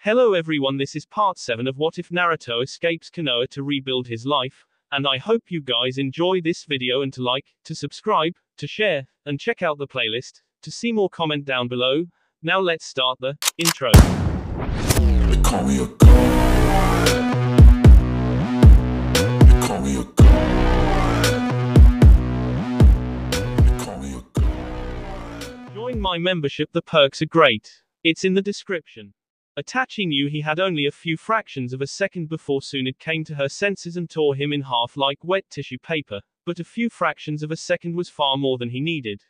Hello everyone, this is part 7 of What If Naruto Escapes Konoha to Rebuild His Life, and I hope you guys enjoy this video and to like, to subscribe, to share, and check out the playlist, to see more comment down below. Now let's start the intro. They call me a god. They call me a god. They call me a god. Join my membership, the perks are great. It's in the description. Itachi knew he had only a few fractions of a second before Tsunade came to her senses and tore him in half like wet tissue paper, but a few fractions of a second was far more than he needed.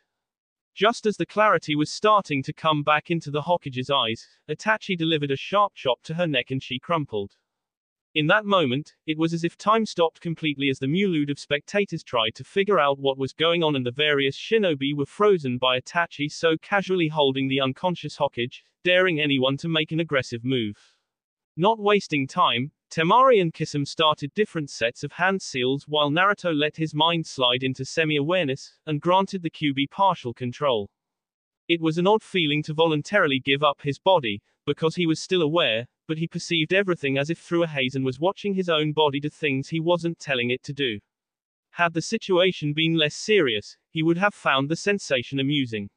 Just as the clarity was starting to come back into the Hokage's eyes, Itachi delivered a sharp chop to her neck and she crumpled. In that moment, it was as if time stopped completely as the multitude of spectators tried to figure out what was going on, and the various shinobi were frozen by Itachi so casually holding the unconscious Hokage, daring anyone to make an aggressive move. Not wasting time, Temari and Kisame started different sets of hand seals while Naruto let his mind slide into semi-awareness, and granted the QB partial control. It was an odd feeling to voluntarily give up his body, because he was still aware, but he perceived everything as if through a haze and was watching his own body do things he wasn't telling it to do. Had the situation been less serious, he would have found the sensation amusing.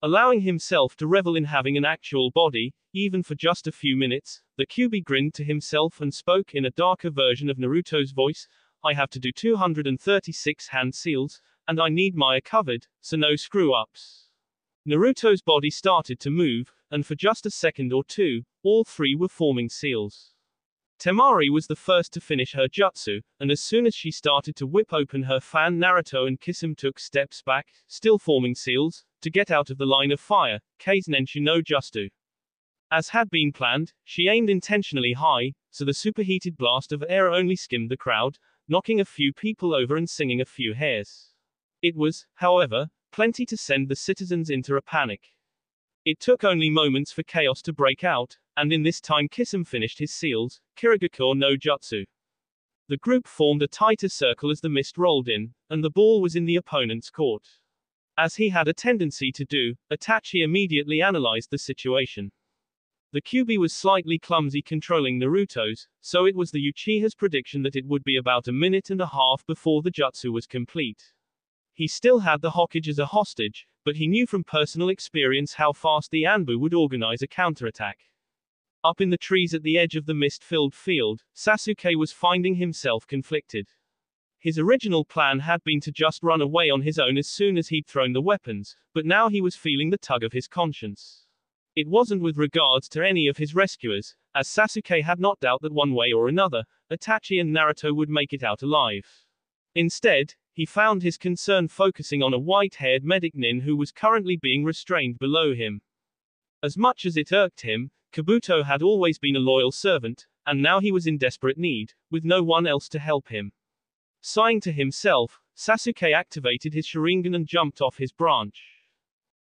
Allowing himself to revel in having an actual body, even for just a few minutes, the QB grinned to himself and spoke in a darker version of Naruto's voice. I have to do 236 hand seals, and I need Maya covered, so no screw-ups. Naruto's body started to move, and for just a second or two, all three were forming seals. Temari was the first to finish her jutsu, and as soon as she started to whip open her fan, Naruto and Kisame took steps back, still forming seals, to get out of the line of fire. Kazenenshu no Jutsu. As had been planned, she aimed intentionally high, so the superheated blast of air only skimmed the crowd, knocking a few people over and singing a few hairs. It was, however, plenty to send the citizens into a panic. It took only moments for chaos to break out, and in this time Kisame finished his seals, Kirigakure no Jutsu. The group formed a tighter circle as the mist rolled in, and the ball was in the opponent's court. As he had a tendency to do, Itachi immediately analyzed the situation. The QB was slightly clumsy controlling Naruto's, so it was the Uchiha's prediction that it would be about a minute and a half before the jutsu was complete. He still had the Hokage as a hostage, but he knew from personal experience how fast the Anbu would organize a counterattack. Up in the trees at the edge of the mist-filled field, Sasuke was finding himself conflicted. His original plan had been to just run away on his own as soon as he'd thrown the weapons, but now he was feeling the tug of his conscience. It wasn't with regards to any of his rescuers, as Sasuke had not doubt that one way or another, Itachi and Naruto would make it out alive. Instead, he found his concern focusing on a white-haired medic nin who was currently being restrained below him. As much as it irked him, Kabuto had always been a loyal servant, and now he was in desperate need, with no one else to help him. Sighing to himself, Sasuke activated his Sharingan and jumped off his branch.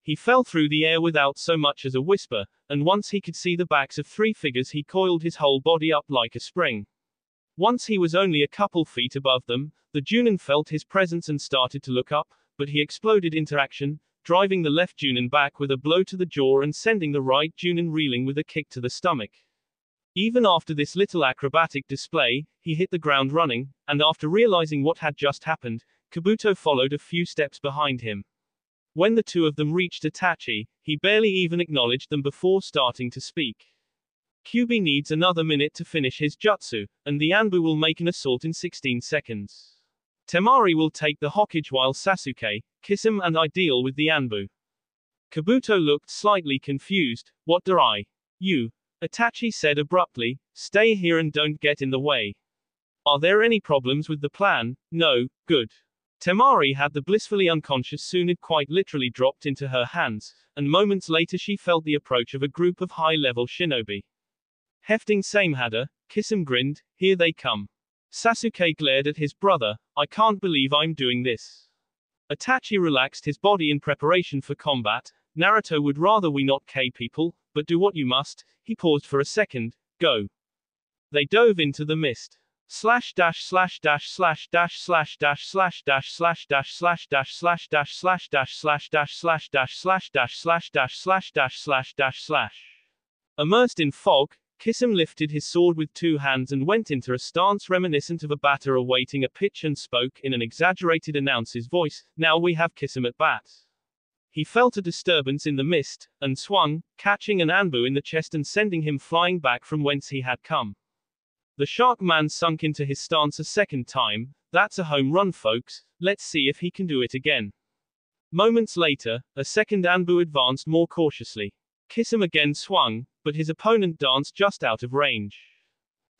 He fell through the air without so much as a whisper, and once he could see the backs of three figures he coiled his whole body up like a spring. Once he was only a couple feet above them, the Junin felt his presence and started to look up, but he exploded into action, driving the left Junin back with a blow to the jaw and sending the right Junin reeling with a kick to the stomach. Even after this little acrobatic display, he hit the ground running, and after realizing what had just happened, Kabuto followed a few steps behind him. When the two of them reached Itachi, he barely even acknowledged them before starting to speak. QB needs another minute to finish his jutsu, and the Anbu will make an assault in 16 seconds. Temari will take the Hokage while Sasuke, Kisame and I deal with the Anbu. Kabuto looked slightly confused. What do I? You. Itachi said abruptly, stay here and don't get in the way. Are there any problems with the plan? No, good. Temari had the blissfully unconscious Tsunade quite literally dropped into her hands, and moments later she felt the approach of a group of high-level shinobi. Hefting Samehada, Kisame grinned, here they come. Sasuke glared at his brother, I can't believe I'm doing this. Itachi relaxed his body in preparation for combat. Naruto would rather we not K people, but do what you must. He paused for a second. Go. They dove into the mist. Slash dash slash dash slash dash slash dash slash dash slash dash slash dash slash dash slash dash slash dash slash dash slash dash slash dash slash dash slash dash slash. Immersed in fog, Kisame lifted his sword with two hands and went into a stance reminiscent of a batter awaiting a pitch and spoke in an exaggerated announcer's voice, "Now we have Kisame at bat." He felt a disturbance in the mist, and swung, catching an Anbu in the chest and sending him flying back from whence he had come. The Shark Man sunk into his stance a second time. "That's a home run, folks, let's see if he can do it again." Moments later, a second Anbu advanced more cautiously. Kisame again swung, but his opponent danced just out of range.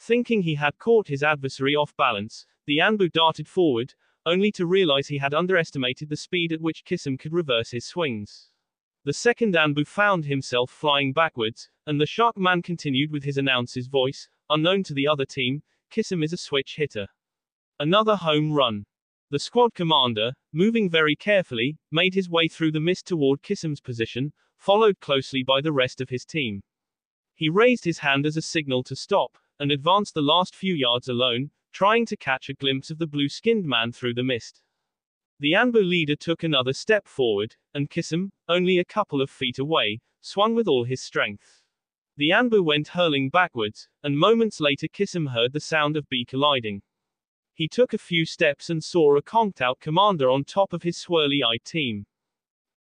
Thinking he had caught his adversary off balance, the Anbu darted forward, only to realize he had underestimated the speed at which Kisame could reverse his swings. The second Anbu found himself flying backwards, and the Shark Man continued with his announcer's voice, "Unknown to the other team, Kisame is a switch hitter." Another home run. The squad commander, moving very carefully, made his way through the mist toward Kisame's position, followed closely by the rest of his team. He raised his hand as a signal to stop, and advanced the last few yards alone, trying to catch a glimpse of the blue-skinned man through the mist. The Anbu leader took another step forward, and Kisame, only a couple of feet away, swung with all his strength. The Anbu went hurling backwards, and moments later Kisame heard the sound of B colliding. He took a few steps and saw a conked-out commander on top of his swirly-eyed team.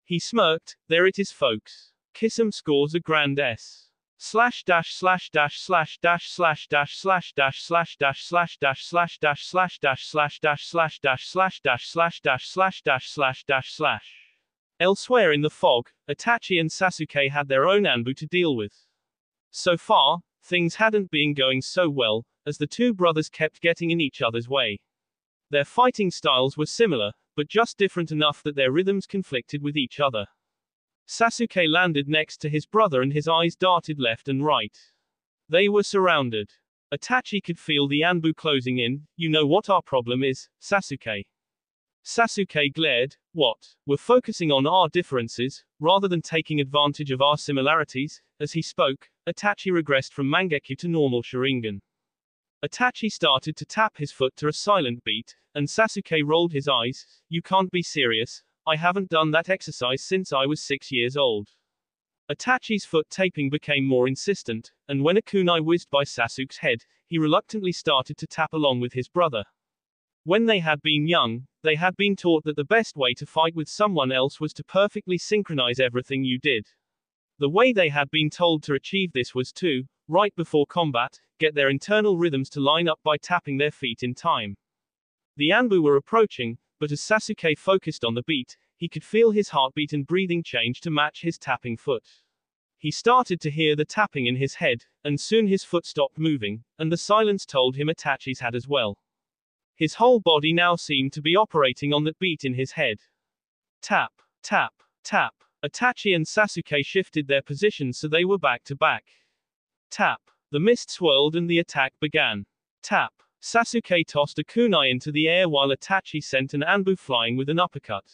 He smirked, "There it is, folks. Kisame scores a grand S. Slash dash slash dash slash dash slash dash slash dash slash dash slash dash slash dash slash dash slash dash slash dash slash dash slash dash slash dash slash dash slash." Elsewhere in the fog, Itachi and Sasuke had their own Anbu to deal with. So far, things hadn't been going so well, as the two brothers kept getting in each other's way. Their fighting styles were similar, but just different enough that their rhythms conflicted with each other. Sasuke landed next to his brother and his eyes darted left and right. They were surrounded. Itachi could feel the Anbu closing in. "You know what our problem is, Sasuke?" Sasuke glared. "What? We're focusing on our differences, rather than taking advantage of our similarities." As he spoke, Itachi regressed from Mangekyo to normal Sharingan. Itachi started to tap his foot to a silent beat, and Sasuke rolled his eyes. "You can't be serious. I haven't done that exercise since I was 6 years old." Itachi's foot taping became more insistent, and when a kunai whizzed by Sasuke's head, he reluctantly started to tap along with his brother. When they had been young, they had been taught that the best way to fight with someone else was to perfectly synchronize everything you did. The way they had been told to achieve this was to, right before combat, get their internal rhythms to line up by tapping their feet in time. The Anbu were approaching, but as Sasuke focused on the beat, he could feel his heartbeat and breathing change to match his tapping foot. He started to hear the tapping in his head, and soon his foot stopped moving, and the silence told him Itachi's had as well. His whole body now seemed to be operating on that beat in his head. Tap, tap, tap. Itachi and Sasuke shifted their positions so they were back to back. Tap. The mist swirled and the attack began. Tap. Sasuke tossed a kunai into the air while Itachi sent an Anbu flying with an uppercut.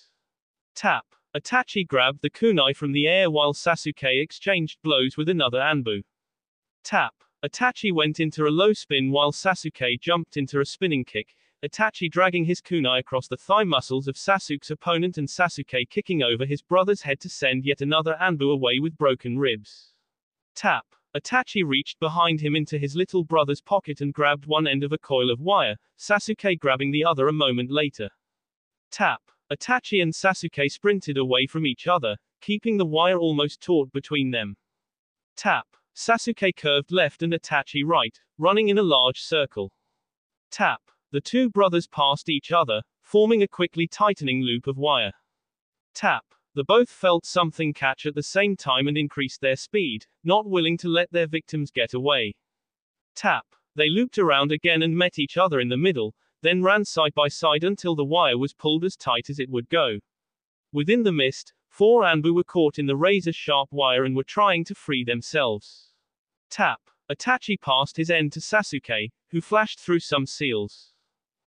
Tap. Itachi grabbed the kunai from the air while Sasuke exchanged blows with another Anbu. Tap. Itachi went into a low spin while Sasuke jumped into a spinning kick, Itachi dragging his kunai across the thigh muscles of Sasuke's opponent and Sasuke kicking over his brother's head to send yet another Anbu away with broken ribs. Tap. Itachi reached behind him into his little brother's pocket and grabbed one end of a coil of wire, Sasuke grabbing the other a moment later. Tap. Itachi and Sasuke sprinted away from each other, keeping the wire almost taut between them. Tap. Sasuke curved left and Itachi right, running in a large circle. Tap. The two brothers passed each other, forming a quickly tightening loop of wire. Tap. The both felt something catch at the same time and increased their speed, not willing to let their victims get away. Tap. They looped around again and met each other in the middle, then ran side by side until the wire was pulled as tight as it would go. Within the mist, 4 Anbu were caught in the razor-sharp wire and were trying to free themselves. Tap. Itachi passed his end to Sasuke, who flashed through some seals.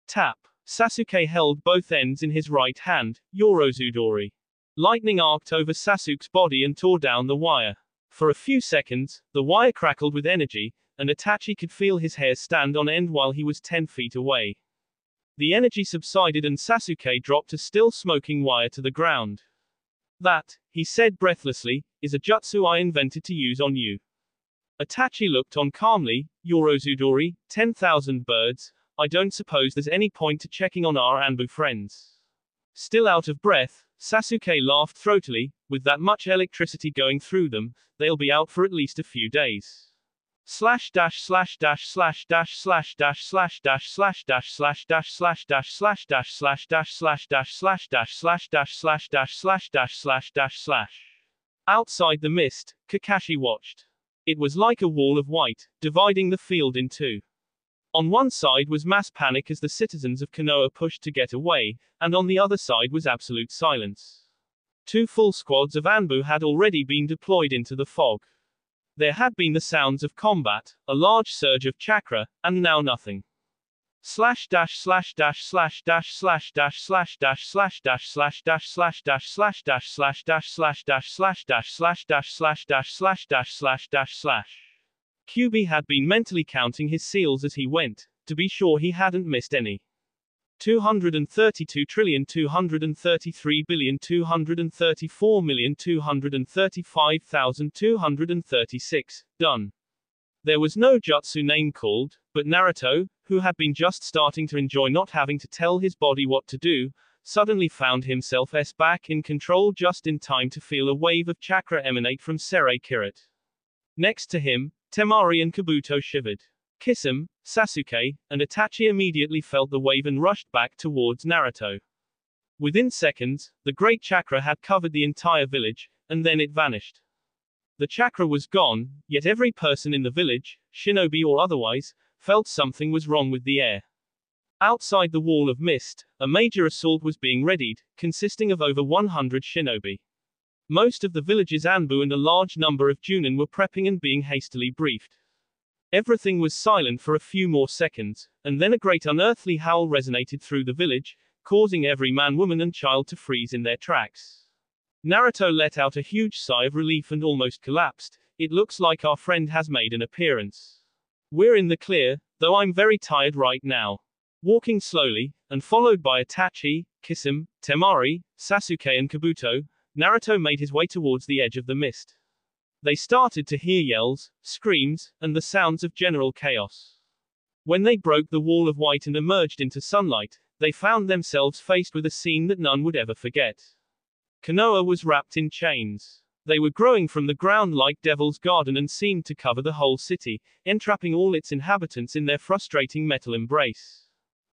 Tap. Sasuke held both ends in his right hand, Yorozudori. Lightning arced over Sasuke's body and tore down the wire. For a few seconds, the wire crackled with energy, and Itachi could feel his hair stand on end while he was 10 feet away. The energy subsided and Sasuke dropped a still smoking wire to the ground. "That," he said breathlessly, "is a jutsu I invented to use on you." Itachi looked on calmly. Yorozudori, 10,000 birds. I don't suppose there's any point to checking on our Anbu friends. Still out of breath, Sasuke laughed throatily. With that much electricity going through them, they'll be out for at least a few days. Slash dash slash dash slash dash slash dash slash dash slash dash slash dash slash dash slash dash slash dash slash dash slash dash slash dash slash dash slash dash slash dash slash. Outside the mist, Kakashi watched. It was like a wall of white, dividing the field in two. On one side was mass panic as the citizens of Konoha pushed to get away, and on the other side was absolute silence. 2 full squads of Anbu had already been deployed into the fog. There had been the sounds of combat, a large surge of chakra, and now nothing. Slash dash slash dash slash dash slash dash slash dash slash dash slash dash slash dash slash dash slash dash slash dash slash dash slash dash slash dash slash dash slash dash slash. QB had been mentally counting his seals as he went, to be sure he hadn't missed any. 232,233,234,235,236, done. There was no jutsu name called, but Naruto, who had been just starting to enjoy not having to tell his body what to do, suddenly found himself back in control just in time to feel a wave of chakra emanate from Sere Kirit. Next to him, Temari and Kabuto shivered. Kisame, Sasuke, and Itachi immediately felt the wave and rushed back towards Naruto. Within seconds, the great chakra had covered the entire village, and then it vanished. The chakra was gone, yet every person in the village, shinobi or otherwise, felt something was wrong with the air. Outside the wall of mist, a major assault was being readied, consisting of over 100 shinobi. Most of the village's Anbu and a large number of Junin were prepping and being hastily briefed. Everything was silent for a few more seconds, and then a great unearthly howl resonated through the village, causing every man, woman, and child to freeze in their tracks. Naruto let out a huge sigh of relief and almost collapsed. It looks like our friend has made an appearance. We're in the clear, though I'm very tired right now. Walking slowly, and followed by Itachi, Kisame, Temari, Sasuke and Kabuto, Naruto made his way towards the edge of the mist. They started to hear yells, screams, and the sounds of general chaos. When they broke the wall of white and emerged into sunlight, they found themselves faced with a scene that none would ever forget. Konoha was wrapped in chains. They were growing from the ground like Devil's Garden and seemed to cover the whole city, entrapping all its inhabitants in their frustrating metal embrace.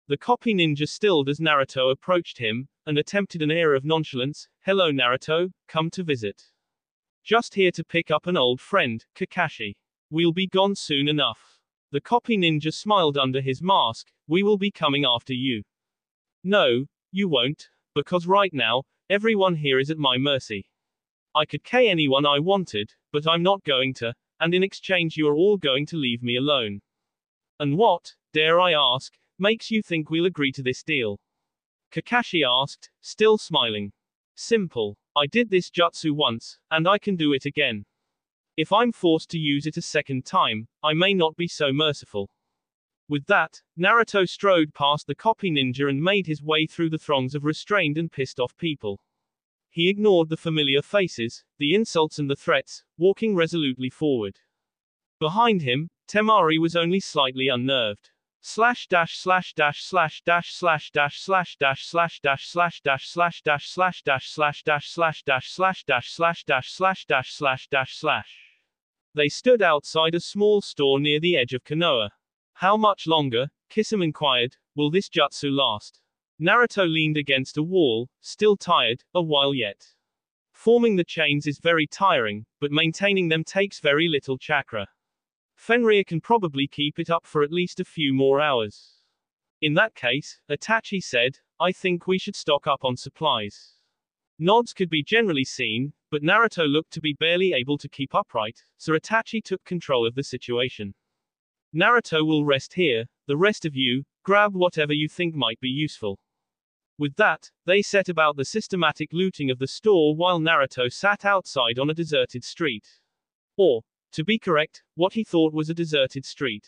The copy ninja stilled as Naruto approached him, and attempted an air of nonchalance. Hello Naruto, come to visit. Just here to pick up an old friend, Kakashi. We'll be gone soon enough. The copy ninja smiled under his mask. We will be coming after you. No, you won't, because right now, everyone here is at my mercy. I could kill anyone I wanted, but I'm not going to, and in exchange you are all going to leave me alone. And what, dare I ask, makes you think we'll agree to this deal? Kakashi asked, still smiling. Simple. I did this jutsu once, and I can do it again. If I'm forced to use it a second time, I may not be so merciful. With that, Naruto strode past the copy ninja and made his way through the throngs of restrained and pissed off people. He ignored the familiar faces, the insults and the threats, walking resolutely forward. Behind him, Temari was only slightly unnerved. Slash dash slash dash slash dash slash dash slash dash slash dash slash dash slash dash slash dash slash dash slash dash slash dash slash dash slash dash slash dash slash. They stood outside a small store near the edge of Konoha. How much longer? Kisame inquired. Will this jutsu last? Naruto leaned against a wall, still tired. A while yet. Forming the chains is very tiring, but maintaining them takes very little chakra. Fenrir can probably keep it up for at least a few more hours. In that case, Itachi said, I think we should stock up on supplies. Nods could be generally seen, but Naruto looked to be barely able to keep upright, so Itachi took control of the situation. Naruto will rest here, the rest of you, grab whatever you think might be useful. With that, they set about the systematic looting of the store while Naruto sat outside on a deserted street. Or, to be correct, what he thought was a deserted street.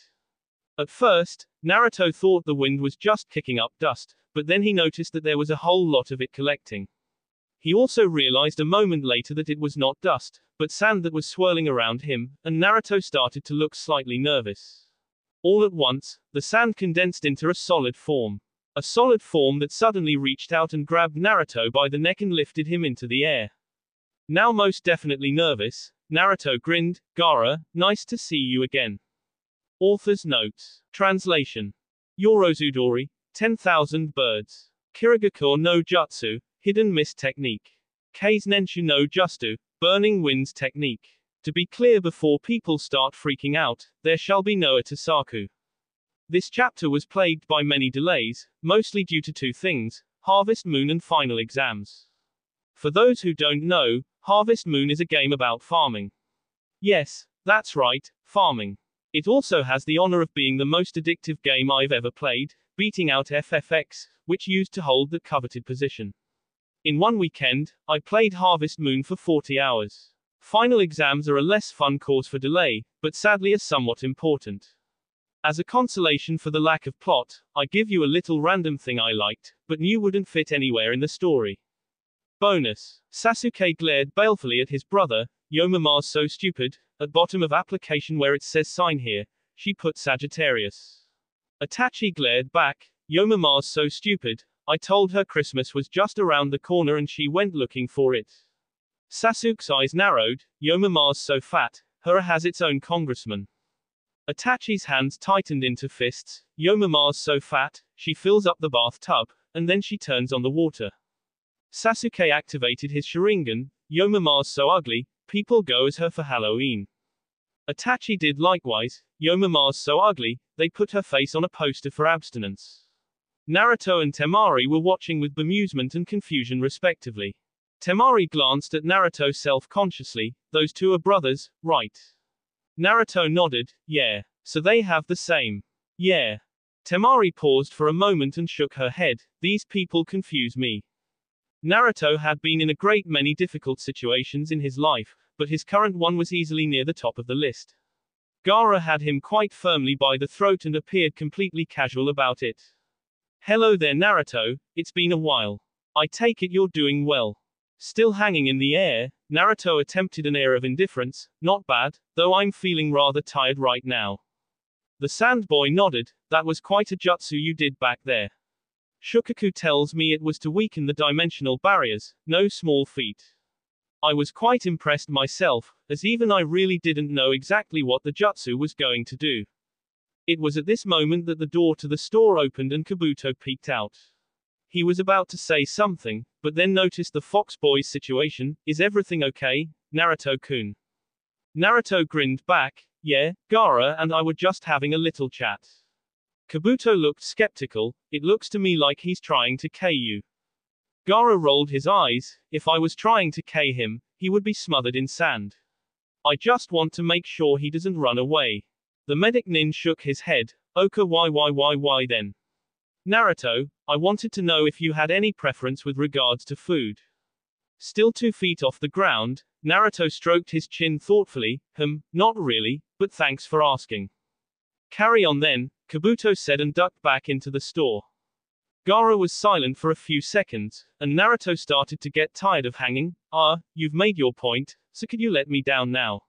At first, Naruto thought the wind was just kicking up dust, but then he noticed that there was a whole lot of it collecting. He also realized a moment later that it was not dust, but sand that was swirling around him, and Naruto started to look slightly nervous. All at once, the sand condensed into a solid form. A solid form that suddenly reached out and grabbed Naruto by the neck and lifted him into the air. Now most definitely nervous, Naruto grinned. Gaara, nice to see you again. Author's notes. Translation. Yorozudori, 10,000 birds. Kirigakure no Jutsu, hidden mist technique. Kei's Nenshu no Justu, burning winds technique. To be clear before people start freaking out, there shall be no Itasaku. This chapter was plagued by many delays, mostly due to two things: Harvest Moon and final exams. For those who don't know, Harvest Moon is a game about farming. Yes, that's right, farming. It also has the honor of being the most addictive game I've ever played, beating out FFX, which used to hold that coveted position. In one weekend, I played Harvest Moon for 40 hours. Final exams are a less fun cause for delay, but sadly are somewhat important. As a consolation for the lack of plot, I give you a little random thing I liked, but knew wouldn't fit anywhere in the story. Bonus. Sasuke glared balefully at his brother. Yo mama's so stupid. At bottom of application where it says sign here, she put Sagittarius. Itachi glared back. Yo mama's so stupid. I told her Christmas was just around the corner and she went looking for it. Sasuke's eyes narrowed. Yo mama's so fat. Her has its own congressman. Itachi's hands tightened into fists. Yo mama's so fat, she fills up the bathtub, and then she turns on the water. Sasuke activated his Sharingan. Yo mama's so ugly, people go as her for Halloween. Itachi did likewise. Yo mama's so ugly, they put her face on a poster for abstinence. Naruto and Temari were watching with bemusement and confusion respectively. Temari glanced at Naruto self-consciously. Those two are brothers, right? Naruto nodded. Yeah. So they have the same. Yeah. Temari paused for a moment and shook her head. These people confuse me. Naruto had been in a great many difficult situations in his life, but his current one was easily near the top of the list. Gaara had him quite firmly by the throat and appeared completely casual about it. Hello there Naruto, it's been a while. I take it you're doing well. Still hanging in the air, Naruto attempted an air of indifference. Not bad, though I'm feeling rather tired right now. The sand boy nodded. That was quite a jutsu you did back there. Shukaku tells me it was to weaken the dimensional barriers, no small feat. I was quite impressed myself, as even I really didn't know exactly what the jutsu was going to do. It was at this moment that the door to the store opened and Kabuto peeked out. He was about to say something, but then noticed the fox boy's situation. Is everything okay, Naruto-kun? Naruto grinned back. Yeah, Gaara and I were just having a little chat. Kabuto looked skeptical. It looks to me like he's trying to K you. Gaara rolled his eyes. If I was trying to K him, he would be smothered in sand. I just want to make sure he doesn't run away. The medic nin shook his head. Oka why then? Naruto, I wanted to know if you had any preference with regards to food. Still 2 feet off the ground, Naruto stroked his chin thoughtfully. Not really, but thanks for asking. Carry on then, Kabuto said and ducked back into the store. Gaara was silent for a few seconds, and Naruto started to get tired of hanging. You've made your point, so could you let me down now?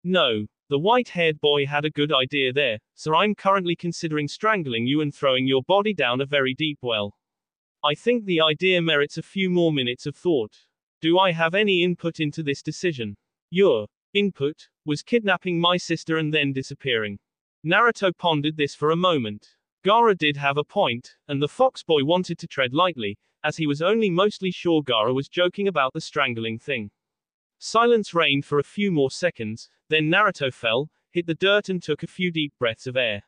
No. The white-haired boy had a good idea there, so I'm currently considering strangling you and throwing your body down a very deep well. I think the idea merits a few more minutes of thought. Do I have any input into this decision? Your input was kidnapping my sister and then disappearing. Naruto pondered this for a moment. Gaara did have a point, and the fox boy wanted to tread lightly, as he was only mostly sure Gaara was joking about the strangling thing. Silence reigned for a few more seconds, then Naruto fell, hit the dirt and took a few deep breaths of air.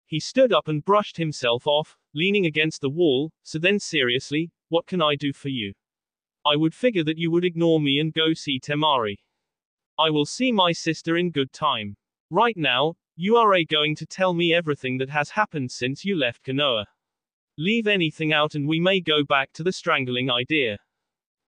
He stood up and brushed himself off, leaning against the wall. So then seriously, what can I do for you? I would figure that you would ignore me and go see Temari. I will see my sister in good time. Right now, you are going to tell me everything that has happened since you left Konoha. Leave anything out and we may go back to the strangling idea.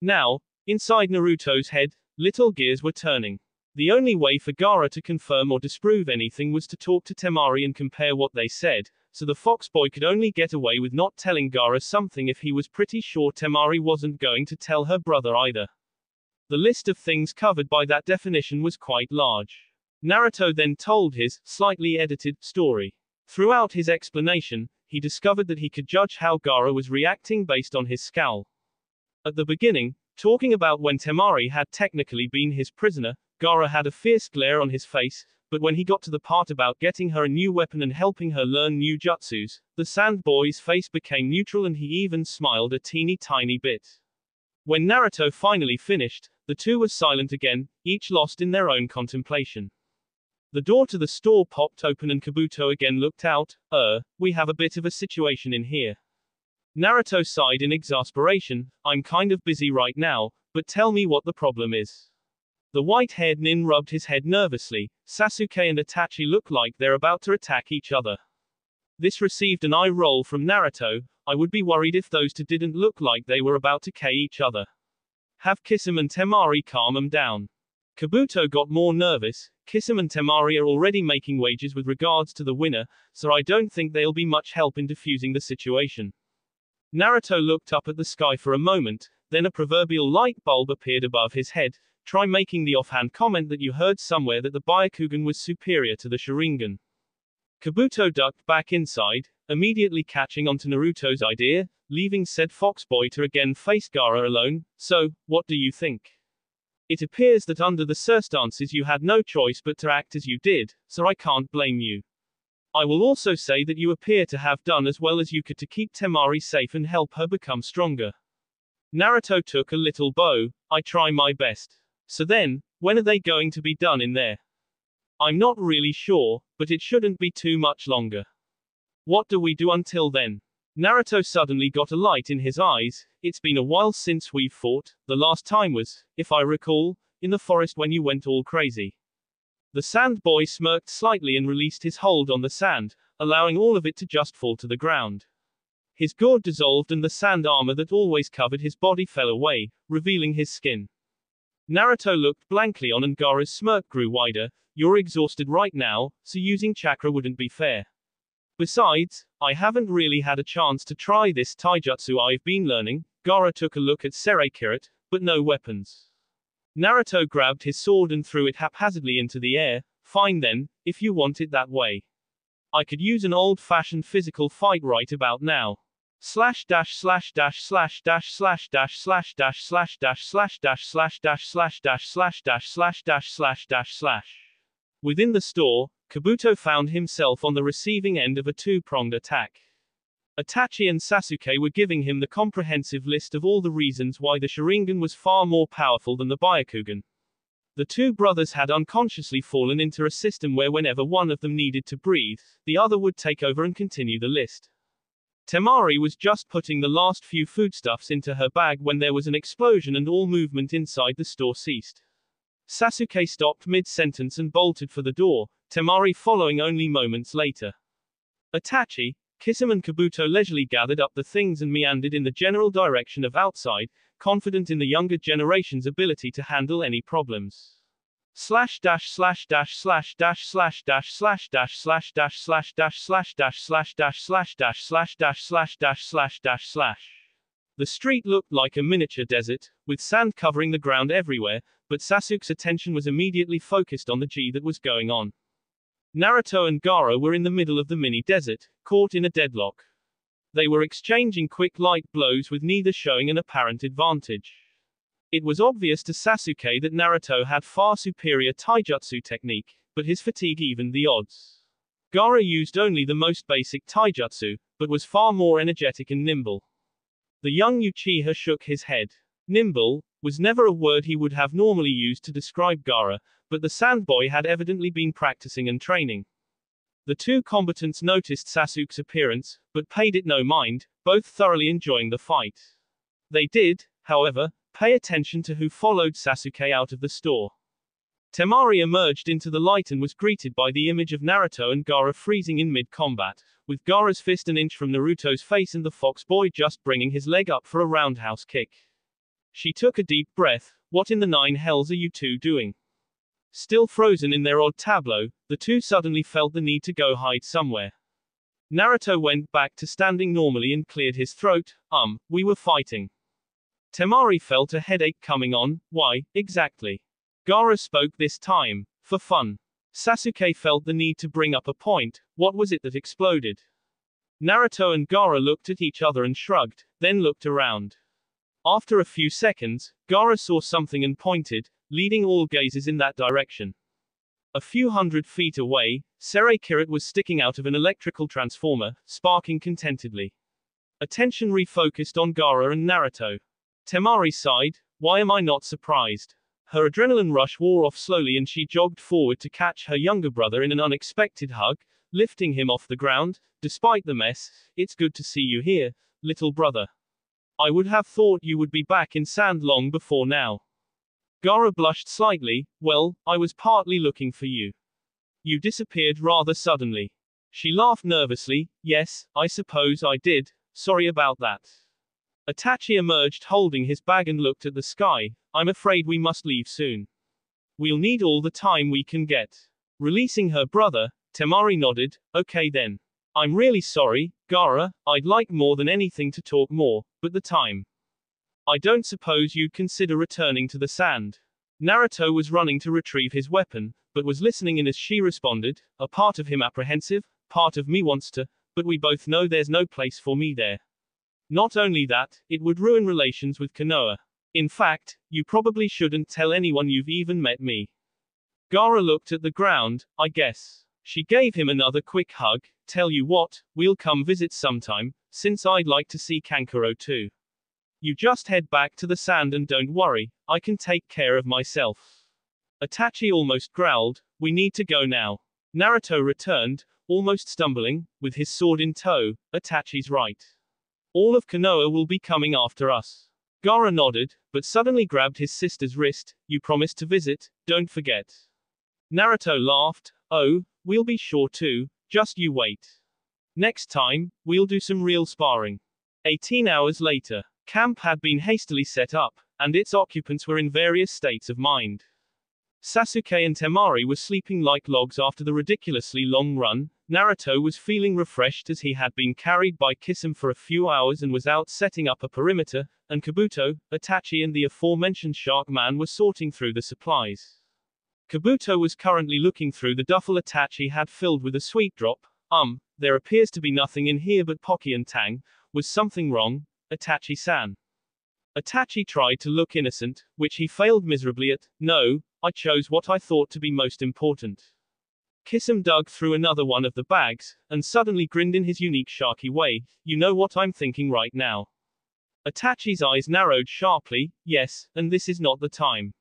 Now, inside Naruto's head, little gears were turning. The only way for Gaara to confirm or disprove anything was to talk to Temari and compare what they said, so the fox boy could only get away with not telling Gaara something if he was pretty sure Temari wasn't going to tell her brother either. The list of things covered by that definition was quite large. Naruto then told his, slightly edited, story. Throughout his explanation, he discovered that he could judge how Gaara was reacting based on his scowl. At the beginning, talking about when Temari had technically been his prisoner, Gaara had a fierce glare on his face, but when he got to the part about getting her a new weapon and helping her learn new jutsus, the sand boy's face became neutral and he even smiled a teeny tiny bit. When Naruto finally finished, the two were silent again, each lost in their own contemplation. The door to the store popped open and Kabuto again looked out. We have a bit of a situation in here. Naruto sighed in exasperation. I'm kind of busy right now, but tell me what the problem is. The white-haired nin rubbed his head nervously. Sasuke and Itachi look like they're about to attack each other. This received an eye roll from Naruto. I would be worried if those two didn't look like they were about to K each other. Have Kisame and Temari calm them down. Kabuto got more nervous. Kisame and Temari are already making wagers with regards to the winner, so I don't think they'll be much help in diffusing the situation. Naruto looked up at the sky for a moment, then a proverbial light bulb appeared above his head. Try making the offhand comment that you heard somewhere that the Byakugan was superior to the Sharingan. Kabuto ducked back inside, immediately catching on to Naruto's idea, leaving said foxboy to again face Gaara alone. So, what do you think? It appears that under the circumstances you had no choice but to act as you did, so I can't blame you. I will also say that you appear to have done as well as you could to keep Temari safe and help her become stronger. Naruto took a little bow. I try my best. So then, when are they going to be done in there? I'm not really sure, but it shouldn't be too much longer. What do we do until then? Naruto suddenly got a light in his eyes. It's been a while since we've fought. The last time was, if I recall, in the forest when you went all crazy. The sand boy smirked slightly and released his hold on the sand, allowing all of it to just fall to the ground. His gourd dissolved and the sand armor that always covered his body fell away, revealing his skin. Naruto looked blankly on and Gaara's smirk grew wider. You're exhausted right now, so using chakra wouldn't be fair. Besides, I haven't really had a chance to try this taijutsu I've been learning. Gaara took a look at Sereikirat, but no weapons. Naruto grabbed his sword and threw it haphazardly into the air. Fine then, if you want it that way. I could use an old-fashioned physical fight right about now. Slash dash slash dash slash dash slash dash slash dash slash dash slash dash slash dash slash dash slash dash slash dash slash dash slash. Within the store, Kabuto found himself on the receiving end of a two-pronged attack. Itachi and Sasuke were giving him the comprehensive list of all the reasons why the Sharingan was far more powerful than the Byakugan. The two brothers had unconsciously fallen into a system where whenever one of them needed to breathe, the other would take over and continue the list. Temari was just putting the last few foodstuffs into her bag when there was an explosion and all movement inside the store ceased. Sasuke stopped mid-sentence and bolted for the door, Temari following only moments later. Itachi, Kisame and Kabuto leisurely gathered up the things and meandered in the general direction of outside, confident in the younger generation's ability to handle any problems. Slash dash slash dash slash dash slash dash slash dash slash dash slash dash slash dash slash dash slash dash slash dash slash dash slash dash slash. The street looked like a miniature desert, with sand covering the ground everywhere, but Sasuke's attention was immediately focused on the G that was going on. Naruto and Gaara were in the middle of the mini-desert, caught in a deadlock. They were exchanging quick light blows with neither showing an apparent advantage. It was obvious to Sasuke that Naruto had far superior taijutsu technique, but his fatigue evened the odds. Gaara used only the most basic taijutsu, but was far more energetic and nimble. The young Uchiha shook his head. Nimble was never a word he would have normally used to describe Gaara, but the sandboy had evidently been practicing and training. The two combatants noticed Sasuke's appearance, but paid it no mind, both thoroughly enjoying the fight. They did, however, pay attention to who followed Sasuke out of the store. Temari emerged into the light and was greeted by the image of Naruto and Gaara freezing in mid-combat, with Gaara's fist an inch from Naruto's face and the fox boy just bringing his leg up for a roundhouse kick. She took a deep breath. What in the nine hells are you two doing? Still frozen in their odd tableau, the two suddenly felt the need to go hide somewhere. Naruto went back to standing normally and cleared his throat. We were fighting. Temari felt a headache coming on. Why, exactly? Gaara spoke this time. For fun. Sasuke felt the need to bring up a point. What was it that exploded? Naruto and Gaara looked at each other and shrugged, then looked around. After a few seconds, Gaara saw something and pointed, leading all gazes in that direction. A few 100 feet away, Kirit was sticking out of an electrical transformer, sparking contentedly. Attention refocused on Gaara and Naruto. Temari sighed, why am I not surprised? Her adrenaline rush wore off slowly and she jogged forward to catch her younger brother in an unexpected hug, lifting him off the ground. Despite the mess, it's good to see you here, little brother. I would have thought you would be back in sand long before now. Gaara blushed slightly. Well, I was partly looking for you. You disappeared rather suddenly. She laughed nervously. Yes, I suppose I did. Sorry about that. Itachi emerged holding his bag and looked at the sky. I'm afraid we must leave soon. We'll need all the time we can get. Releasing her brother, Temari nodded. Okay then. I'm really sorry, Gaara, I'd like more than anything to talk more, but the time. I don't suppose you'd consider returning to the sand. Naruto was running to retrieve his weapon, but was listening in as she responded, a part of him apprehensive, part of me wants to, but we both know there's no place for me there. Not only that, it would ruin relations with Konoha. In fact, you probably shouldn't tell anyone you've even met me. Gaara looked at the ground. I guess. She gave him another quick hug. Tell you what, we'll come visit sometime, since I'd like to see Kankuro too. You just head back to the sand and don't worry, I can take care of myself. Itachi almost growled, we need to go now. Naruto returned, almost stumbling, with his sword in tow. Itachi's right. All of Konoha will be coming after us. Gaara nodded, but suddenly grabbed his sister's wrist. You promised to visit, don't forget. Naruto laughed. Oh, we'll be sure to, just you wait. Next time, we'll do some real sparring. 18 hours later. Camp had been hastily set up, and its occupants were in various states of mind. Sasuke and Temari were sleeping like logs after the ridiculously long run. Naruto was feeling refreshed as he had been carried by Kisame for a few hours and was out setting up a perimeter, and Kabuto, Itachi and the aforementioned Shark Man were sorting through the supplies. Kabuto was currently looking through the duffel Itachi had filled with a sweet drop. There appears to be nothing in here but Pocky and Tang. Was something wrong, Itachi-san? Itachi tried to look innocent, which he failed miserably at. No, I chose what I thought to be most important. Kisame dug through another one of the bags, and suddenly grinned in his unique sharky way. You know what I'm thinking right now. Itachi's eyes narrowed sharply. Yes, and this is not the time.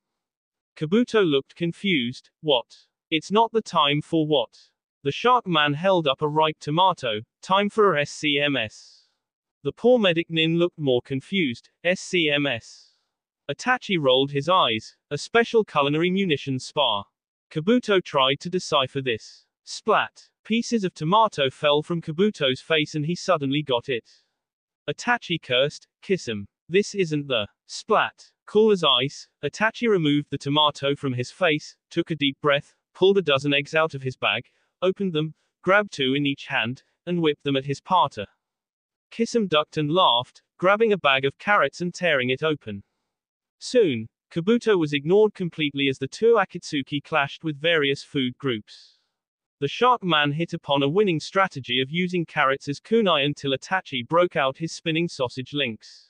Kabuto looked confused. What? It's not the time for what? The Shark Man held up a ripe tomato. Time for a SCMS. The poor medic Nin looked more confused. SCMS. Itachi rolled his eyes. A special culinary munitions spar. Kabuto tried to decipher this. Splat. Pieces of tomato fell from Kabuto's face and he suddenly got it. Itachi cursed. Kisame. This isn't the. Splat. Cool as ice, Itachi removed the tomato from his face, took a deep breath, pulled a dozen eggs out of his bag, opened them, grabbed 2 in each hand, and whipped them at his partner. Kisame ducked and laughed, grabbing a bag of carrots and tearing it open. Soon, Kabuto was ignored completely as the 2 Akatsuki clashed with various food groups. The Shark Man hit upon a winning strategy of using carrots as kunai until Itachi broke out his spinning sausage links.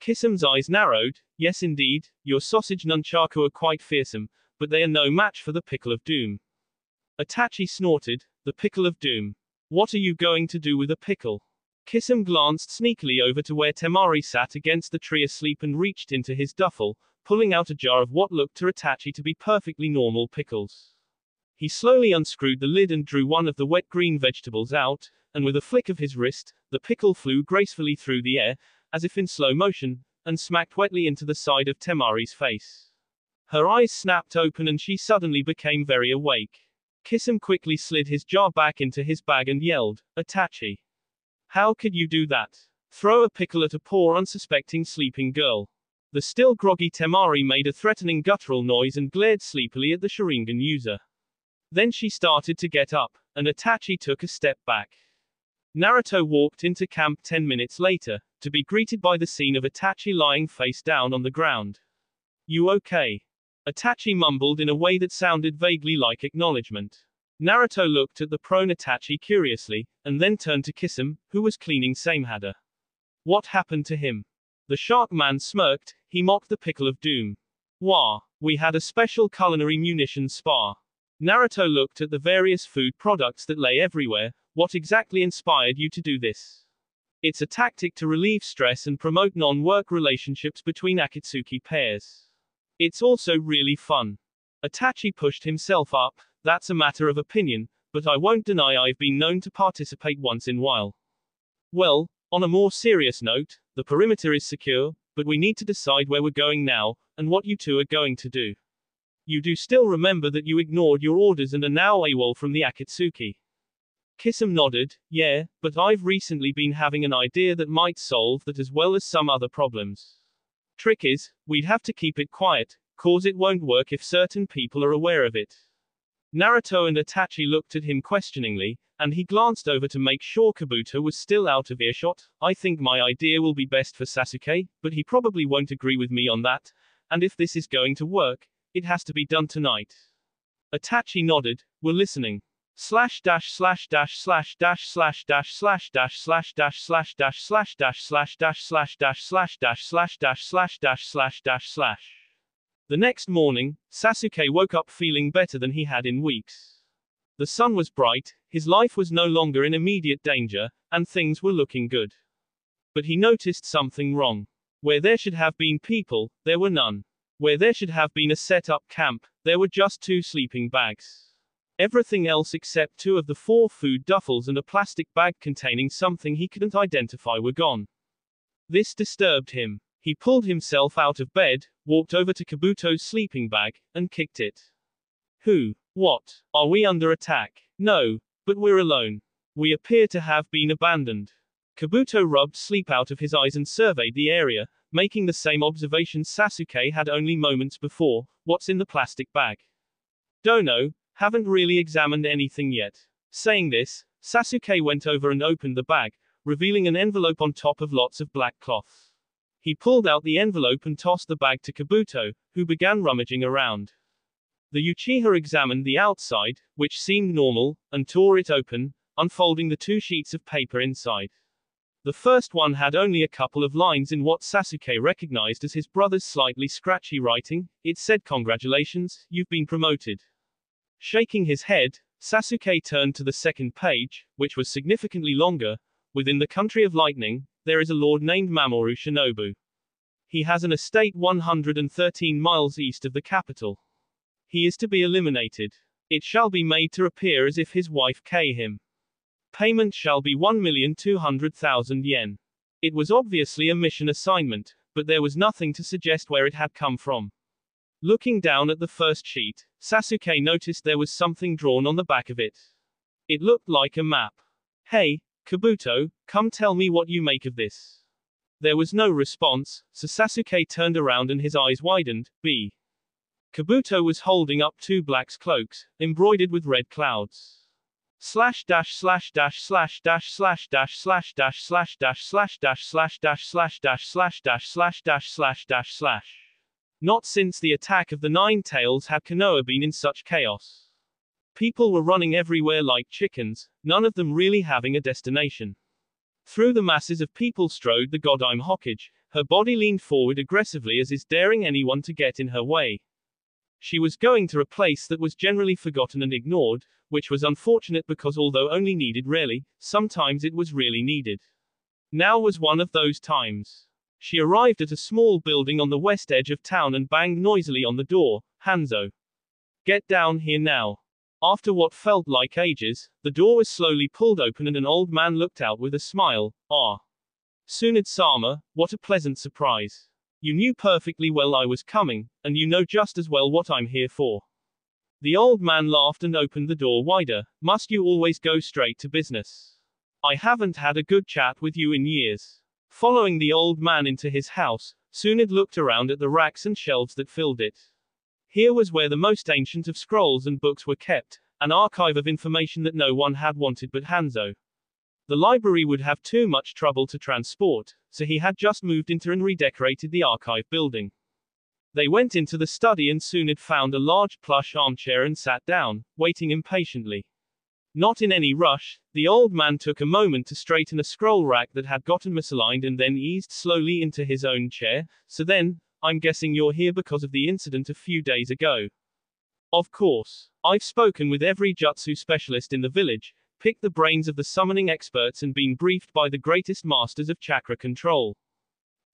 Kisame's eyes narrowed. Yes indeed, your sausage nunchaku are quite fearsome, but they are no match for the pickle of doom. Itachi snorted. The pickle of doom. What are you going to do with a pickle? Kisame glanced sneakily over to where Temari sat against the tree asleep and reached into his duffel, pulling out a jar of what looked to Itachi to be perfectly normal pickles. He slowly unscrewed the lid and drew one of the wet green vegetables out, and with a flick of his wrist, the pickle flew gracefully through the air, as if in slow motion, and smacked wetly into the side of Temari's face. Her eyes snapped open and she suddenly became very awake. Kisame quickly slid his jar back into his bag and yelled, Itachi. How could you do that? Throw a pickle at a poor unsuspecting sleeping girl. The still groggy Temari made a threatening guttural noise and glared sleepily at the Sharingan user. Then she started to get up, and Itachi took a step back. Naruto walked into camp 10 minutes later, to be greeted by the scene of Itachi lying face down on the ground. "You okay?" Itachi mumbled in a way that sounded vaguely like acknowledgement. Naruto looked at the prone Itachi curiously, and then turned to Kisame, who was cleaning Samehada. "What happened to him?" The shark man smirked, he mocked the pickle of doom. "Wah, we had a special culinary munitions spar." Naruto looked at the various food products that lay everywhere. "What exactly inspired you to do this?" "It's a tactic to relieve stress and promote non-work relationships between Akatsuki pairs. It's also really fun." Itachi pushed himself up. "That's a matter of opinion, but I won't deny I've been known to participate once in a while." "Well, on a more serious note, the perimeter is secure, but we need to decide where we're going now, and what you two are going to do. You do still remember that you ignored your orders and are now AWOL from the Akatsuki?" Kisame nodded. "Yeah, but I've recently been having an idea that might solve that as well as some other problems. Trick is, we'd have to keep it quiet, cause it won't work if certain people are aware of it." Naruto and Itachi looked at him questioningly, and he glanced over to make sure Kabuto was still out of earshot. "I think my idea will be best for Sasuke, but he probably won't agree with me on that, and if this is going to work, it has to be done tonight." Itachi nodded. "We're listening." Slash dash slash dash slash dash slash dash slash dash slash dash slash dash slash dash slash dash slash dash slash dash slash dash slash dash slash dash slash. The next morning, Sasuke woke up feeling better than he had in weeks. The sun was bright, his life was no longer in immediate danger, and things were looking good. But he noticed something wrong. Where there should have been people, there were none. Where there should have been a set-up camp, there were just 2 sleeping bags. Everything else except 2 of the 4 food duffels and a plastic bag containing something he couldn't identify were gone. This disturbed him. He pulled himself out of bed, walked over to Kabuto's sleeping bag, and kicked it. "Who? What? Are we under attack?" "No, but we're alone. We appear to have been abandoned." Kabuto rubbed sleep out of his eyes and surveyed the area, making the same observations Sasuke had only moments before. "What's in the plastic bag?" "Don't know. Haven't really examined anything yet." Saying this, Sasuke went over and opened the bag, revealing an envelope on top of lots of black cloth. He pulled out the envelope and tossed the bag to Kabuto, who began rummaging around. The Uchiha examined the outside, which seemed normal, and tore it open, unfolding the 2 sheets of paper inside. The first one had only a couple of lines in what Sasuke recognized as his brother's slightly scratchy writing. It said, "Congratulations, you've been promoted." Shaking his head, Sasuke turned to the second page, which was significantly longer. "Within the country of lightning, there is a lord named Mamoru Shinobu. He has an estate 113 miles east of the capital. He is to be eliminated. It shall be made to appear as if his wife killed him. Payment shall be 1,200,000 yen. It was obviously a mission assignment, but there was nothing to suggest where it had come from. Looking down at the first sheet, Sasuke noticed there was something drawn on the back of it. It looked like a map. "Hey, Kabuto, come tell me what you make of this." There was no response, so Sasuke turned around and his eyes widened. Kabuto was holding up 2 black cloaks, embroidered with red clouds. Slash dash slash dash slash dash slash dash slash dash slash dash slash dash slash dash slash dash slash dash slash dash slash dash slash. Not since the attack of the 9 tails had Konoha been in such chaos. People were running everywhere like chickens, none of them really having a destination. Through the masses of people strode the Godime Hokage. Her body leaned forward aggressively as is daring anyone to get in her way. She was going to a place that was generally forgotten and ignored, which was unfortunate because although only needed rarely, sometimes it was really needed. Now was one of those times. She arrived at a small building on the west edge of town and banged noisily on the door. "Hanzo. Get down here now." After what felt like ages, the door was slowly pulled open and an old man looked out with a smile. "Ah. Tsunade-sama, what a pleasant surprise. You knew perfectly well I was coming, and you know just as well what I'm here for." The old man laughed and opened the door wider. "Must you always go straight to business? I haven't had a good chat with you in years." Following the old man into his house, Tsunade looked around at the racks and shelves that filled it. Here was where the most ancient of scrolls and books were kept, an archive of information that no one had wanted but Hanzo. The library would have too much trouble to transport, so he had just moved into and redecorated the archive building. They went into the study and soon had found a large plush armchair and sat down, waiting impatiently. Not in any rush, the old man took a moment to straighten a scroll rack that had gotten misaligned and then eased slowly into his own chair. So then, I'm guessing you're here because of the incident a few days ago. Of course. I've spoken with every jutsu specialist in the village, picked the brains of the summoning experts and been briefed by the greatest masters of chakra control.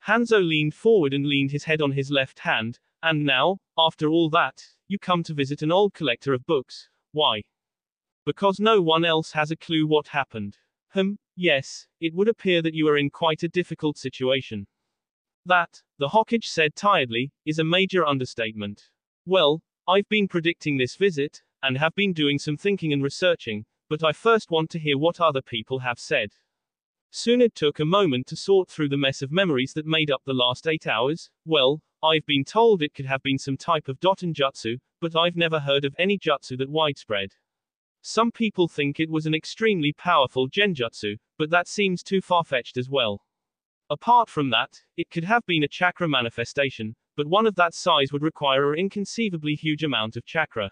Hanzo leaned forward and leaned his head on his left hand. And now, after all that, you come to visit an old collector of books. Why? Because no one else has a clue what happened. Yes, it would appear that you are in quite a difficult situation. That, the Hokage said tiredly, is a major understatement. Well, I've been predicting this visit, and have been doing some thinking and researching, but I first want to hear what other people have said. Tsunade took a moment to sort through the mess of memories that made up the last 8 hours. Well, I've been told it could have been some type of Doton jutsu, but I've never heard of any jutsu that widespread. Some people think it was an extremely powerful genjutsu, but that seems too far-fetched as well. Apart from that, it could have been a chakra manifestation, but one of that size would require an inconceivably huge amount of chakra.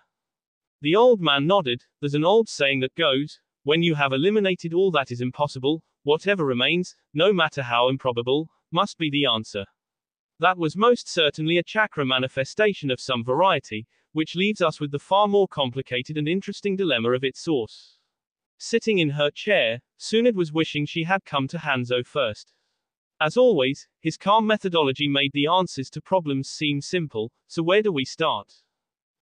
The old man nodded. There's an old saying that goes, when you have eliminated all that is impossible, whatever remains, no matter how improbable, must be the answer. That was most certainly a chakra manifestation of some variety, which leaves us with the far more complicated and interesting dilemma of its source. Sitting in her chair, Tsunade was wishing she had come to Hanzo first. As always, his calm methodology made the answers to problems seem simple, so where do we start?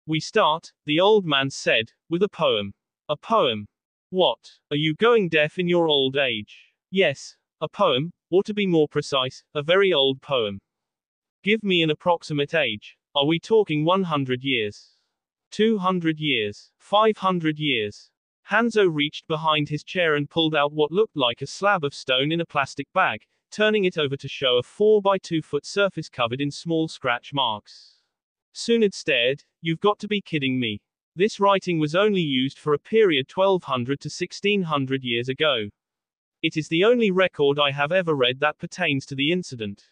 We start, the old man said, with a poem. A poem? What? Are you going deaf in your old age? Yes, a poem, or to be more precise, a very old poem. Give me an approximate age. Are we talking 100 years? 200 years? 500 years? Hanzo reached behind his chair and pulled out what looked like a slab of stone in a plastic bag, turning it over to show a 4x2-foot surface covered in small scratch marks. Tsunade stared. You've got to be kidding me. This writing was only used for a period 1200 to 1600 years ago. It is the only record I have ever read that pertains to the incident.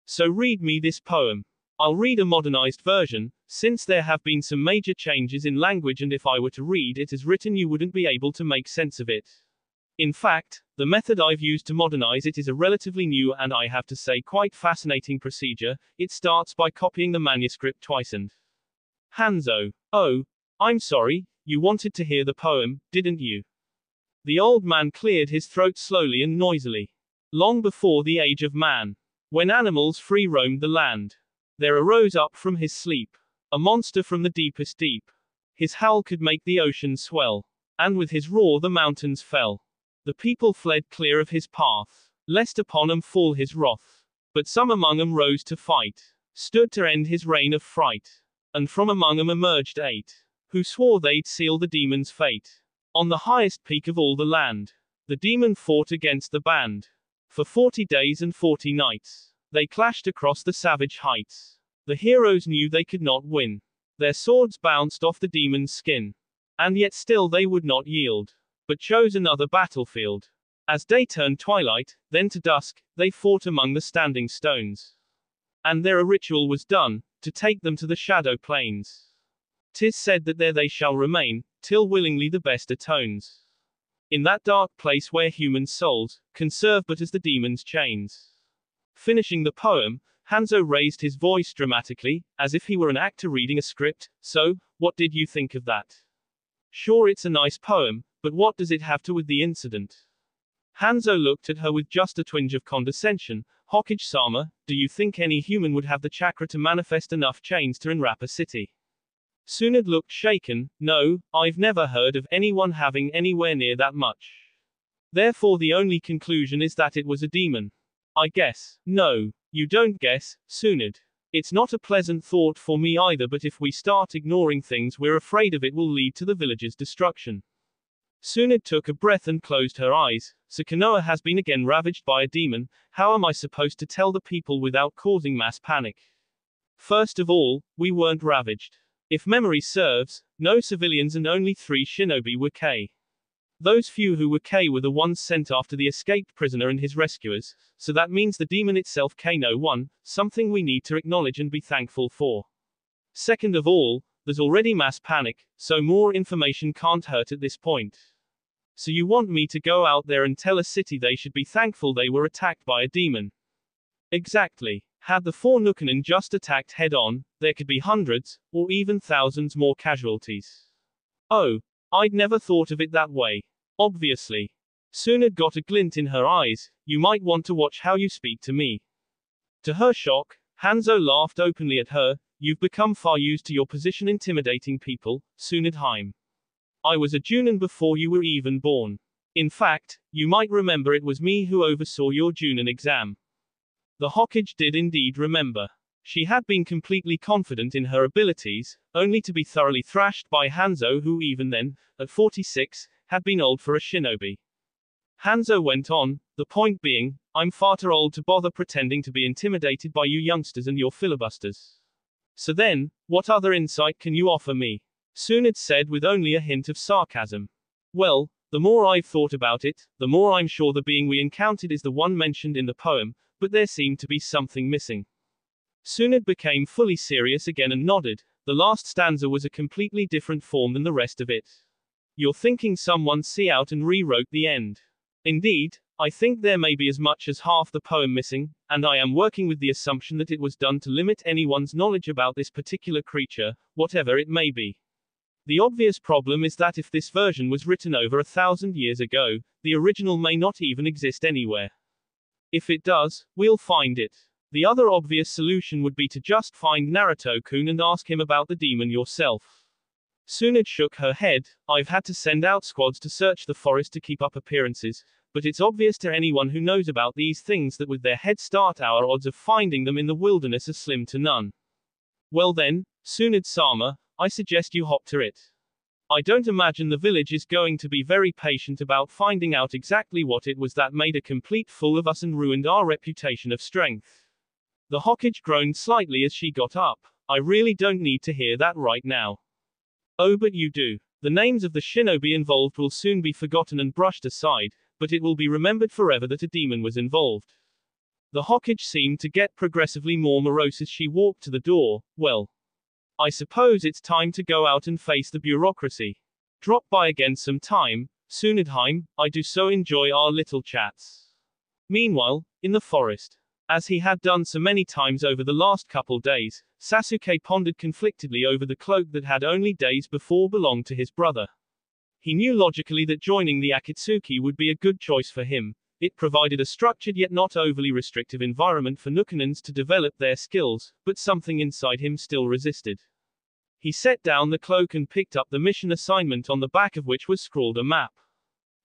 So read me this poem. I'll read a modernized version, since there have been some major changes in language and if I were to read it as written you wouldn't be able to make sense of it. In fact, the method I've used to modernize it is a relatively new and I have to say quite fascinating procedure. It starts by copying the manuscript twice and... Hanzo. Oh, I'm sorry, you wanted to hear the poem, didn't you? The old man cleared his throat slowly and noisily. Long before the age of man, when animals free roamed the land, there arose up from his sleep a monster from the deepest deep. His howl could make the ocean swell, and with his roar the mountains fell. The people fled clear of his path, lest upon 'em fall his wrath. But some among 'em rose to fight, stood to end his reign of fright. And from among 'em emerged 8, who swore they'd seal the demon's fate. On the highest peak of all the land, the demon fought against the band. For 40 days and 40 nights. They clashed across the savage heights. The heroes knew they could not win. Their swords bounced off the demon's skin. And yet still they would not yield, but chose another battlefield. As day turned twilight, then to dusk, they fought among the standing stones. And there a ritual was done, to take them to the shadow plains. 'Tis said that there they shall remain, till willingly the best atones. In that dark place where human souls, can serve but as the demon's chains. Finishing the poem, Hanzo raised his voice dramatically, as if he were an actor reading a script. So, what did you think of that? Sure, it's a nice poem, but what does it have to with the incident? Hanzo looked at her with just a twinge of condescension. Hokage-sama, do you think any human would have the chakra to manifest enough chains to enwrap a city? Tsunade looked shaken. No, I've never heard of anyone having anywhere near that much. Therefore the only conclusion is that it was a demon. I guess. No, you don't guess, Tsunade. It's not a pleasant thought for me either, but if we start ignoring things we're afraid of it will lead to the village's destruction. Tsunade took a breath and closed her eyes. So Konoha has been again ravaged by a demon. How am I supposed to tell the people without causing mass panic? First of all, we weren't ravaged. If memory serves, no civilians and only 3 shinobi were killed. Those few who were K were the ones sent after the escaped prisoner and his rescuers, so that means the demon itself K-No-1, something we need to acknowledge and be thankful for. Second of all, there's already mass panic, so more information can't hurt at this point. So you want me to go out there and tell a city they should be thankful they were attacked by a demon? Exactly. Had the 4 Nukkenen just attacked head-on, there could be hundreds, or even thousands more casualties. Oh, I'd never thought of it that way. Obviously. Tsunade got a glint in her eyes. You might want to watch how you speak to me. To her shock, Hanzo laughed openly at her. You've become far used to your position intimidating people, Tsunade. I was a Junin before you were even born. In fact, you might remember it was me who oversaw your Junin exam. The Hokage did indeed remember. She had been completely confident in her abilities, only to be thoroughly thrashed by Hanzo, who even then, at 46, had been old for a shinobi. Hanzo went on, the point being, I'm far too old to bother pretending to be intimidated by you youngsters and your filibusters. So then, what other insight can you offer me? Tsunade said with only a hint of sarcasm. Well, the more I've thought about it, the more I'm sure the being we encountered is the one mentioned in the poem, but there seemed to be something missing. Tsunade became fully serious again and nodded. The last stanza was a completely different form than the rest of it. You're thinking someone see out and rewrote the end. Indeed, I think there may be as much as half the poem missing, and I am working with the assumption that it was done to limit anyone's knowledge about this particular creature, whatever it may be. The obvious problem is that if this version was written over 1,000 years ago, the original may not even exist anywhere. If it does, we'll find it. The other obvious solution would be to just find Naruto-kun and ask him about the demon yourself. Tsunade shook her head. I've had to send out squads to search the forest to keep up appearances, but it's obvious to anyone who knows about these things that with their head start our odds of finding them in the wilderness are slim to none. Well then, Tsunade-sama, I suggest you hop to it. I don't imagine the village is going to be very patient about finding out exactly what it was that made a complete fool of us and ruined our reputation of strength. The Hokage groaned slightly as she got up. I really don't need to hear that right now. Oh, but you do. The names of the shinobi involved will soon be forgotten and brushed aside, but it will be remembered forever that a demon was involved. The Hokage seemed to get progressively more morose as she walked to the door. Well, I suppose it's time to go out and face the bureaucracy. Drop by again sometime, Tsunade. I do so enjoy our little chats. Meanwhile, in the forest, as he had done so many times over the last couple days, Sasuke pondered conflictedly over the cloak that had only days before belonged to his brother. He knew logically that joining the Akatsuki would be a good choice for him. It provided a structured yet not overly restrictive environment for Nukkenens to develop their skills, but something inside him still resisted. He set down the cloak and picked up the mission assignment on the back of which was scrawled a map.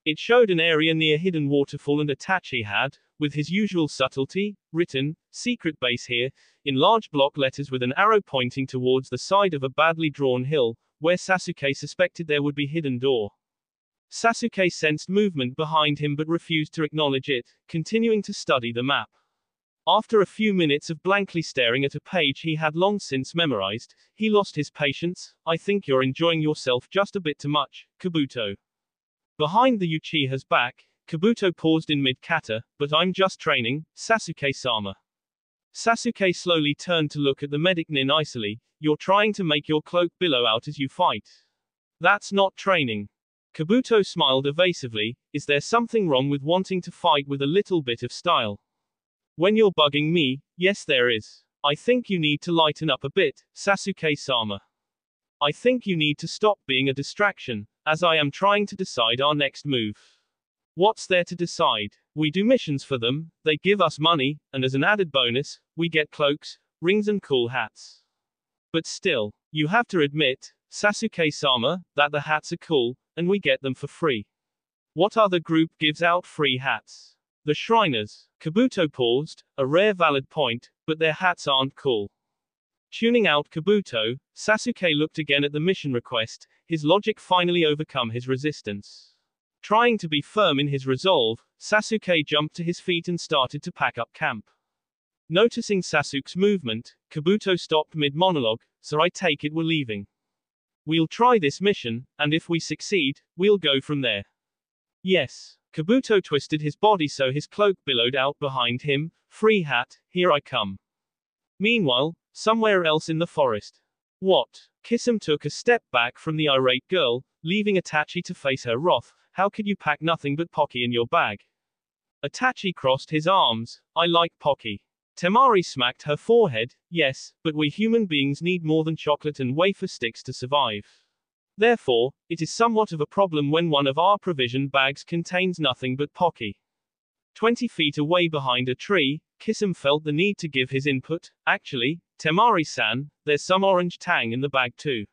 It showed an area near hidden waterfall and Itachi had, with his usual subtlety, written, secret base here, in large block letters with an arrow pointing towards the side of a badly drawn hill, where Sasuke suspected there would be hidden door. Sasuke sensed movement behind him but refused to acknowledge it, continuing to study the map. After a few minutes of blankly staring at a page he had long since memorized, he lost his patience. I think you're enjoying yourself just a bit too much, Kabuto. Behind the Uchiha's back, Kabuto paused in mid-kata, but I'm just training, Sasuke-sama. Sasuke slowly turned to look at the medic nin icily. You're trying to make your cloak billow out as you fight. That's not training. Kabuto smiled evasively. Is there something wrong with wanting to fight with a little bit of style? When you're bugging me, yes there is. I think you need to lighten up a bit, Sasuke-sama. I think you need to stop being a distraction, as I am trying to decide our next move. What's there to decide? We do missions for them, they give us money, and as an added bonus, we get cloaks, rings and cool hats. But still, you have to admit, Sasuke-sama, that the hats are cool, and we get them for free. What other group gives out free hats? The Shriners. Kabuto paused, a rare valid point, but their hats aren't cool. Tuning out Kabuto, Sasuke looked again at the mission request, his logic finally overcome his resistance. Trying to be firm in his resolve, Sasuke jumped to his feet and started to pack up camp. Noticing Sasuke's movement, Kabuto stopped mid-monologue, so I take it we're leaving. We'll try this mission, and if we succeed, we'll go from there. Yes. Kabuto twisted his body so his cloak billowed out behind him. Free hat, here I come. Meanwhile, somewhere else in the forest. What? Kisum took a step back from the irate girl, leaving Itachi to face her wrath. How could you pack nothing but Pocky in your bag? Itachi crossed his arms. I like Pocky. Temari smacked her forehead. Yes, but we human beings need more than chocolate and wafer sticks to survive. Therefore, it is somewhat of a problem when one of our provision bags contains nothing but Pocky. 20 feet away behind a tree, Kisum felt the need to give his input. Actually, Temari-san, there's some orange tang in the bag too.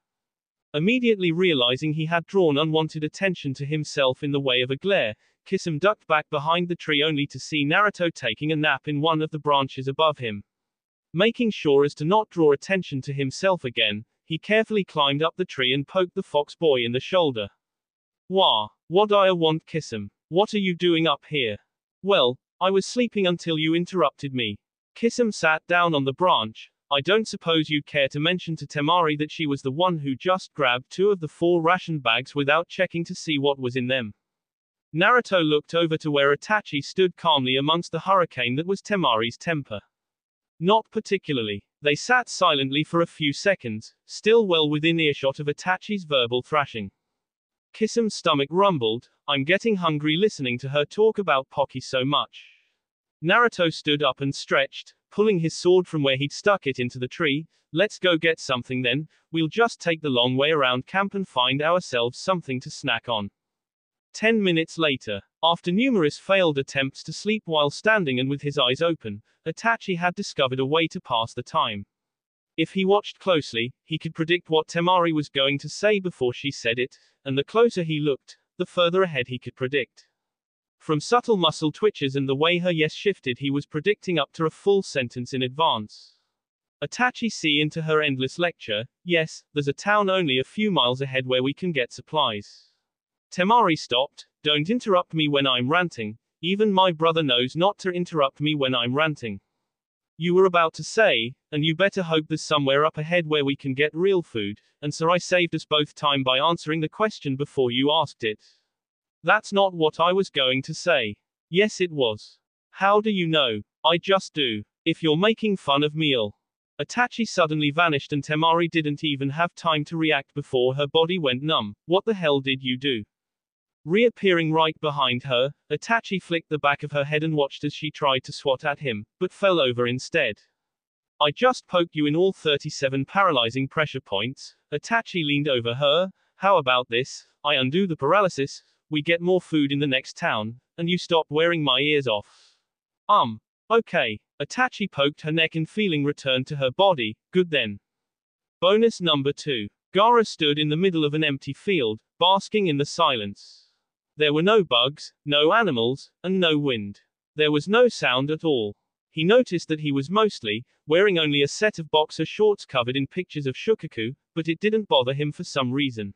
Immediately realizing he had drawn unwanted attention to himself in the way of a glare, Kisum ducked back behind the tree only to see Naruto taking a nap in one of the branches above him. Making sure as to not draw attention to himself again, he carefully climbed up the tree and poked the fox boy in the shoulder. Wah, what I want, Kisum? What are you doing up here? Well, I was sleeping until you interrupted me. Kisum sat down on the branch. I don't suppose you'd care to mention to Temari that she was the one who just grabbed 2 of the 4 ration bags without checking to see what was in them. Naruto looked over to where Itachi stood calmly amongst the hurricane that was Temari's temper. Not particularly. They sat silently for a few seconds, still well within earshot of Itachi's verbal thrashing. Kisum's stomach rumbled. I'm getting hungry listening to her talk about Pocky so much. Naruto stood up and stretched, pulling his sword from where he'd stuck it into the tree. Let's go get something then, we'll just take the long way around camp and find ourselves something to snack on. 10 minutes later, after numerous failed attempts to sleep while standing and with his eyes open, Itachi had discovered a way to pass the time. If he watched closely, he could predict what Temari was going to say before she said it, and the closer he looked, the further ahead he could predict. From subtle muscle twitches and the way her yes shifted, he was predicting up to a full sentence in advance. Itachi see into her endless lecture. Yes, there's a town only a few miles ahead where we can get supplies. Temari stopped. Don't interrupt me when I'm ranting. Even my brother knows not to interrupt me when I'm ranting. You were about to say, and you better hope there's somewhere up ahead where we can get real food, and so I saved us both time by answering the question before you asked it. That's not what I was going to say. Yes it was. How do you know? I just do. If you're making fun of me. Itachi suddenly vanished and Temari didn't even have time to react before her body went numb. What the hell did you do? Reappearing right behind her, Itachi flicked the back of her head and watched as she tried to swat at him, but fell over instead. I just poked you in all 37 paralyzing pressure points. Itachi leaned over her. How about this? I undo the paralysis, we get more food in the next town, and you stop wearing my ears off. Okay. Itachi poked her neck and feeling returned to her body. Good then. Bonus number 2. Gaara stood in the middle of an empty field, basking in the silence. There were no bugs, no animals, and no wind. There was no sound at all. He noticed that he was mostly wearing only a set of boxer shorts covered in pictures of Shukaku, but it didn't bother him for some reason.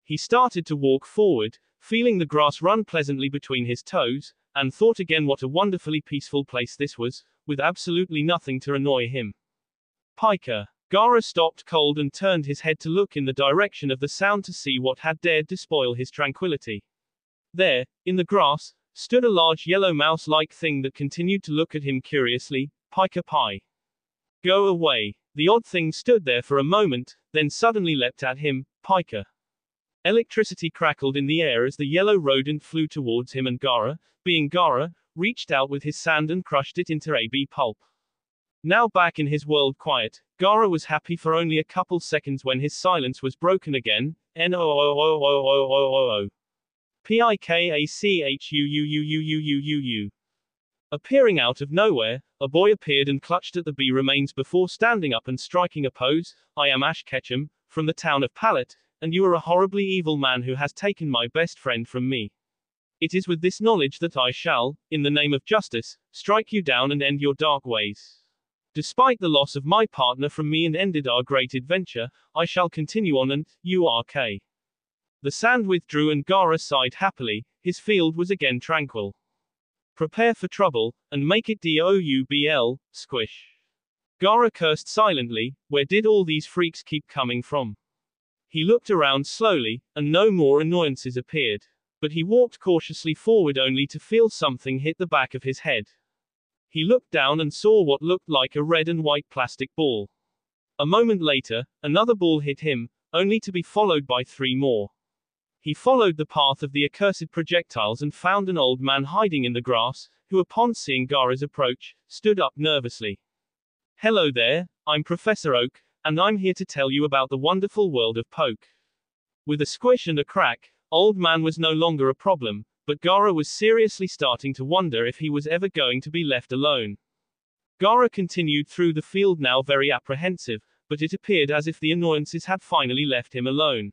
He started to walk forward, feeling the grass run pleasantly between his toes, and thought again what a wonderfully peaceful place this was, with absolutely nothing to annoy him. Pika. Gaara stopped cold and turned his head to look in the direction of the sound to see what had dared to spoil his tranquility. There, in the grass, stood a large yellow mouse-like thing that continued to look at him curiously. Pika Pi. Go away. The odd thing stood there for a moment, then suddenly leapt at him. Pika. Electricity crackled in the air as the yellow rodent flew towards him and Gaara, being Gaara, reached out with his sand and crushed it into AB pulp. Now back in his world quiet, Gaara was happy for only a couple seconds when his silence was broken again. Noooooooooooooo. Pikachuuuuuuuuuu. Appearing out of nowhere, a boy appeared and clutched at the bee remains before standing up and striking a pose. I am Ash Ketchum, from the town of Pallet, and you are a horribly evil man who has taken my best friend from me. It is with this knowledge that I shall, in the name of justice, strike you down and end your dark ways. Despite the loss of my partner from me and ended our great adventure, I shall continue on and, URK. The sand withdrew and Gaara sighed happily, his field was again tranquil. Prepare for trouble, and make it DOUBL, squish. Gaara cursed silently. Where did all these freaks keep coming from? He looked around slowly, and no more annoyances appeared. but he walked cautiously forward only to feel something hit the back of his head. He looked down and saw what looked like a red and white plastic ball. A moment later, another ball hit him, only to be followed by 3 more. He followed the path of the accursed projectiles and found an old man hiding in the grass, who upon seeing Gaara's approach, stood up nervously. "Hello there, I'm Professor Oak, and I'm here to tell you about the wonderful world of poke." With a squish and a crack, Old Man was no longer a problem, but Gaara was seriously starting to wonder if he was ever going to be left alone. Gaara continued through the field now very apprehensive, but it appeared as if the annoyances had finally left him alone.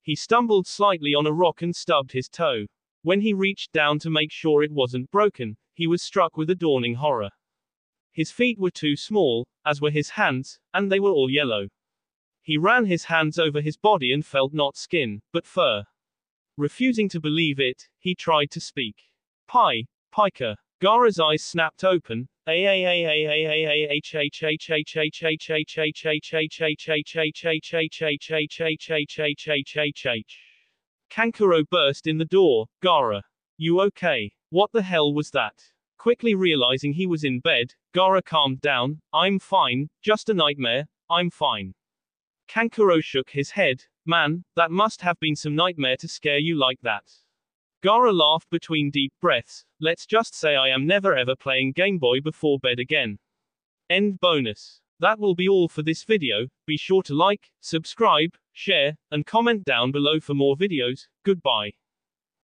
He stumbled slightly on a rock and stubbed his toe. When he reached down to make sure it wasn't broken, he was struck with a dawning horror. His feet were too small, as were his hands, and they were all yellow. He ran his hands over his body and felt not skin, but fur. Refusing to believe it, he tried to speak. Pika. Gaara's eyes snapped open. Kankuro burst in the door. "Gaara, you okay? What the hell was that?" Quickly realizing he was in bed, Gaara calmed down. "I'm fine, just a nightmare, I'm fine." Kankuro shook his head. "Man, that must have been some nightmare to scare you like that." Gaara laughed between deep breaths. "Let's just say I am never ever playing Game Boy before bed again." End bonus. That will be all for this video. Be sure to like, subscribe, share, and comment down below for more videos. Goodbye.